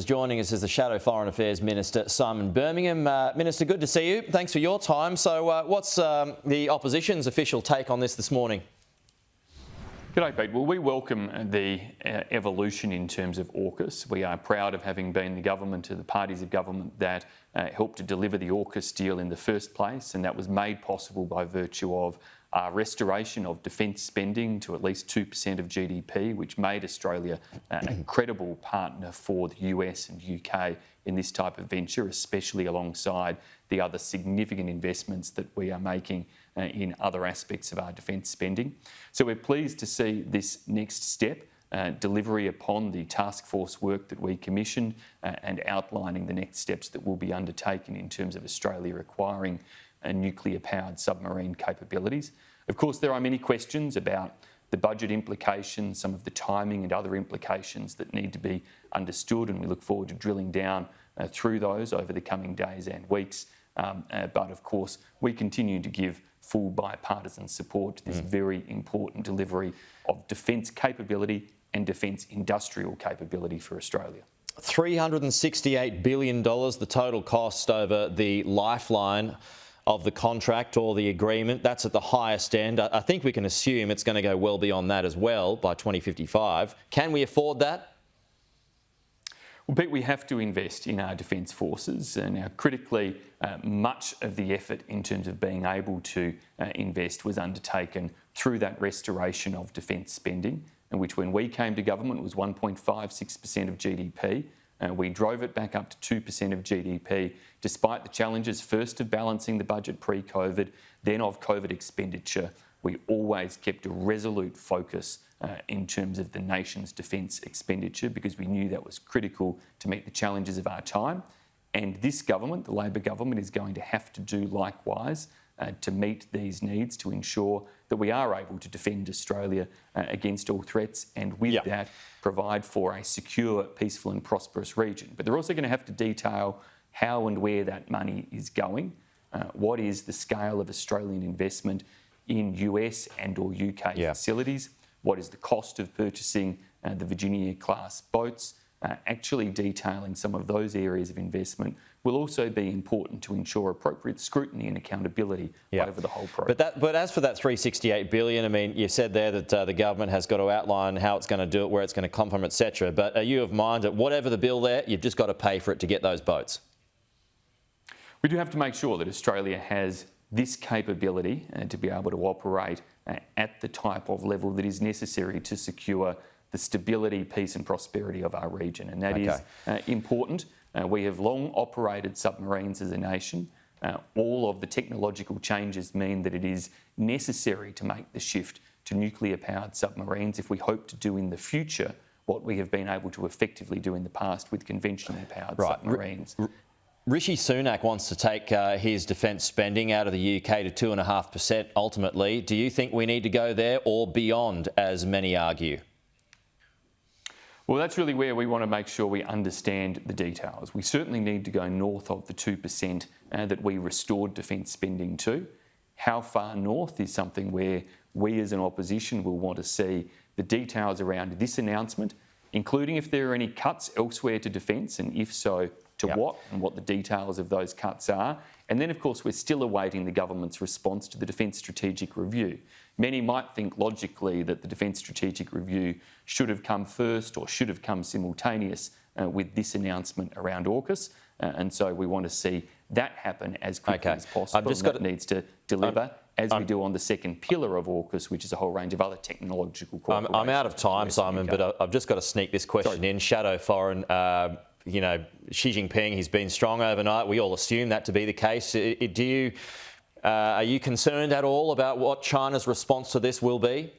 Joining us is the Shadow Foreign Affairs Minister Simon Birmingham. Minister, good to see you. Thanks for your time. So what's the opposition's official take on this morning? G'day, Pete. Well, we welcome the evolution in terms of AUKUS. We are proud of having been the government, the parties of government that helped to deliver the AUKUS deal in the first place, and that was made possible by virtue of restoration of defence spending to at least 2% of GDP, which made Australia a credible partner for the US and UK in this type of venture, especially alongside the other significant investments that we are making in other aspects of our defence spending. So we're pleased to see this next step, delivery upon the taskforce work that we commissioned and outlining the next steps that will be undertaken in terms of Australia acquiring nuclear-powered submarine capabilities. Of course, there are many questions about the budget implications, some of the timing and other implications that need to be understood, and we look forward to drilling down through those over the coming days and weeks. But of course, we continue to give full bipartisan support to this very important delivery of defence capability and defence industrial capability for Australia. $368 billion, the total cost over the lifeline of the contract or the agreement. That's at the highest end. I think we can assume it's going to go well beyond that as well by 2055. Can we afford that? Well, Pete, we have to invest in our defence forces. Now, critically, much of the effort in terms of being able to invest was undertaken through that restoration of defence spending, which when we came to government was 1.56% of GDP. We drove it back up to 2% of GDP, despite the challenges first of balancing the budget pre-COVID, then of COVID expenditure. We always kept a resolute focus in terms of the nation's defence expenditure because we knew that was critical to meet the challenges of our time. And this government, the Labor government, is going to have to do likewise to meet these needs, to ensure that we are able to defend Australia against all threats and with that provide for a secure, peaceful and prosperous region. But they're also going to have to detail how and where that money is going. What is the scale of Australian investment in US and or UK facilities? What is the cost of purchasing the Virginia-class boats? Actually detailing some of those areas of investment will also be important to ensure appropriate scrutiny and accountability over the whole program. But as for that $368 billion, I mean, you said there that the government has got to outline how it's going to do it, where it's going to come from, etc. But are you of mind that whatever the bill there, you've just got to pay for it to get those boats? We do have to make sure that Australia has this capability to be able to operate at the type of level that is necessary to secure the stability, peace and prosperity of our region. And that is important. We have long operated submarines as a nation. All of the technological changes mean that it is necessary to make the shift to nuclear-powered submarines if we hope to do in the future what we have been able to effectively do in the past with conventionally powered submarines. Rishi Sunak wants to take his defence spending out of the UK to 2.5% ultimately. Do you think we need to go there or beyond, as many argue? Well, that's really where we want to make sure we understand the details. We certainly need to go north of the 2% that we restored defence spending to. How far north is something where we as an opposition will want to see the details around this announcement, including if there are any cuts elsewhere to defence, and if so, to what, and what the details of those cuts are. And then, of course, we're still awaiting the government's response to the Defence Strategic Review. Many might think logically that the Defence Strategic Review should have come first or should have come simultaneous with this announcement around AUKUS. And so we want to see that happen as quickly as possible. That needs to deliver, as we do on the second pillar of AUKUS, which is a whole range of other technological cooperation. I'm out of time, Simon, but I've just got to sneak this question in. Shadow Foreign, you know, Xi Jinping, he's been strong overnight. We all assume that to be the case. Are you concerned at all about what China's response to this will be?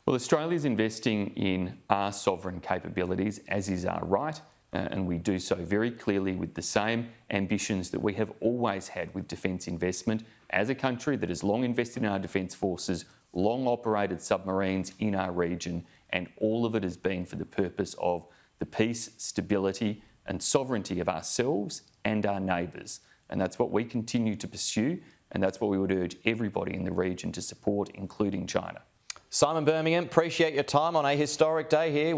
Well, Australia's investing in our sovereign capabilities, as is our right, and we do so very clearly with the same ambitions that we have always had with defence investment as a country that has long invested in our defence forces, long operated submarines in our region, and all of it has been for the purpose of the peace, stability and sovereignty of ourselves and our neighbours. And that's what we continue to pursue, and that's what we would urge everybody in the region to support, including China. Simon Birmingham, appreciate your time on a historic day here.